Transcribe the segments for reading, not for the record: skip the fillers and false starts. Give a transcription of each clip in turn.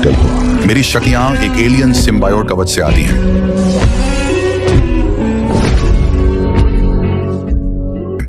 Practical हुआ। मेरी शक्तियां एक एलियन सिम्बायोट कवच से आती हैं।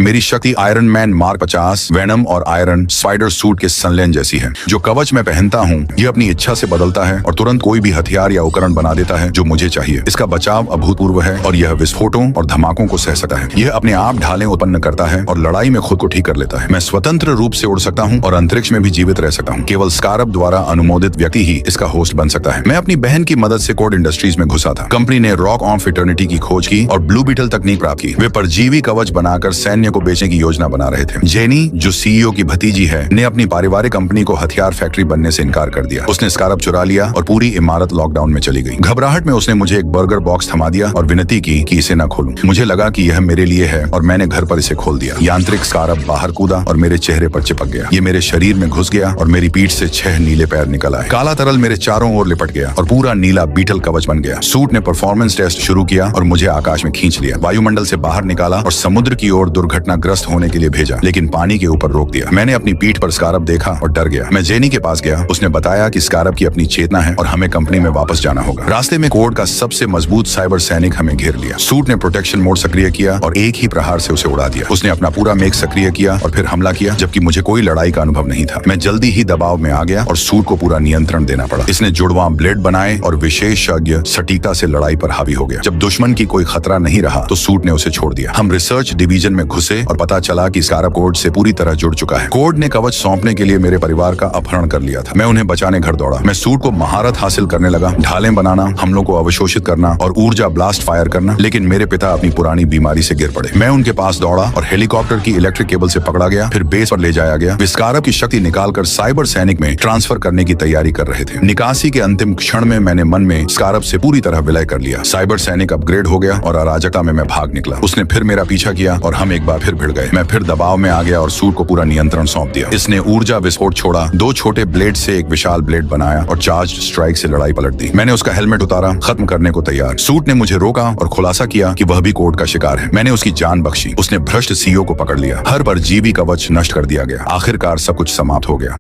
मेरी शक्ति आयरन मैन मार्क 50, वेनम और आयरन स्पाइडर सूट के संलयन जैसी है। जो कवच मैं पहनता हूँ ये अपनी इच्छा से बदलता है और तुरंत कोई भी हथियार या उपकरण बना देता है जो मुझे चाहिए। इसका बचाव अभूतपूर्व है और यह विस्फोटों और धमाकों को सह सकता है। यह अपने आप ढालें उत्पन्न करता है और लड़ाई में खुद को ठीक कर लेता है। मैं स्वतंत्र रूप से उड़ सकता हूँ और अंतरिक्ष में भी जीवित रह सकता हूँ। केवल स्कारब द्वारा अनुमोदित व्यक्ति ही इसका होस्ट बन सकता है। मैं अपनी बहन की मदद से कोड इंडस्ट्रीज में घुसा था। कंपनी ने रॉक ऑफ इटर्निटी की खोज की और ब्लू बीटल तकनीक प्राप्त की। वे परजीवी कवच बनाकर सैन्य को बेचने की योजना बना रहे थे। जेनी, जो सीईओ की भतीजी है, ने अपनी पारिवारिक कंपनी को हथियार फैक्ट्री बनने से इनकार कर दिया। उसने स्कारब चुरा लिया और पूरी इमारत लॉकडाउन में चली गई। घबराहट में उसने मुझे एक बर्गर बॉक्स थमा दिया और विनती की कि इसे न खोलूं। मुझे लगा कि यह मेरे लिए है और मैंने घर पर इसे खोल दिया। यांत्रिक स्कारब बाहर कूदा और मेरे चेहरे पर चिपक गया। ये मेरे शरीर में घुस गया और मेरी पीठ से 6 नीले पैर निकल आए। काला तरल मेरे चारों ओर लिपट गया और पूरा नीला बीटल कवच बन गया। सूट ने परफॉर्मेंस टेस्ट शुरू किया और मुझे आकाश में खींच लिया, वायुमंडल से बाहर निकाला और समुद्र की ओर दुर्घटनाग्रस्त होने के लिए भेजा, लेकिन पानी के ऊपर रोक दिया। मैंने अपनी पीठ पर स्कारब देखा और डर गया। मैं जेनी के पास गया। उसने बताया कि स्कारब की अपनी चेतना है और हमें कंपनी में वापस जाना होगा। रास्ते में कोड का सबसे मजबूत साइबर सैनिक हमें घेर लिया। सूट ने प्रोटेक्शन मोड सक्रिय किया और एक ही प्रहार से उसे उड़ा दिया। उसने अपना पूरा मेक सक्रिय किया और फिर हमला किया, जबकि मुझे कोई लड़ाई का अनुभव नहीं था। मैं जल्दी ही दबाव में आ गया और सूट को पूरा नियंत्रण देना पड़ा। इसने जुड़वां ब्लेड बनाए और विशेषज्ञ सटीकता से लड़ाई पर हावी हो गया। जब दुश्मन की कोई खतरा नहीं रहा तो सूट ने उसे छोड़ दिया। हम रिसर्च डिवीजन में घुसे और पता चला कि स्कारब कोड से पूरी तरह जुड़ चुका है। कोड ने कवच सौंपने के लिए मेरे परिवार का अपहरण कर लिया था। मैं उन्हें बचाने घर दौड़ा। मैं सूट को महारत हासिल करने लगा, ढालें बनाना, हमलों को अवशोषित करना और ऊर्जा ब्लास्ट फायर करना। लेकिन मेरे पिता अपनी पुरानी बीमारी से गिर पड़े। मैं उनके पास दौड़ा और हेलीकॉप्टर की इलेक्ट्रिक केबल से पकड़ा गया, फिर बेस पर ले जाया गया। वे स्कारब की शक्ति निकालकर साइबर सैनिक में ट्रांसफर करने की तैयारी कर रहे थे। निकासी के अंतिम क्षण में मैंने मन में स्कारब से पूरी तरह विलय कर लिया। साइबर सैनिक अपग्रेड हो गया और अराजकता में मैं भाग निकला। उसने फिर मेरा पीछा किया और हम एक बार फिर भिड़ गए। मैं फिर दबाव में आ गया और सूट को पूरा नियंत्रण सौंप दिया। इसने ऊर्जा विस्फोट छोड़ा, 2 छोटे ब्लेड से एक विशाल ब्लेड बनाया और चार्ज स्ट्राइक से लड़ाई पलट दी। मैंने उसका हेलमेट उतारा, खत्म करने को तैयार। सूट ने मुझे रोका और खुलासा किया कि वह भी कोड का शिकार है। मैंने उसकी जान बख्शी। उसने भ्रष्ट सीईओ को पकड़ लिया। हर परजीवी कवच नष्ट कर दिया गया। आखिरकार सब कुछ समाप्त हो गया।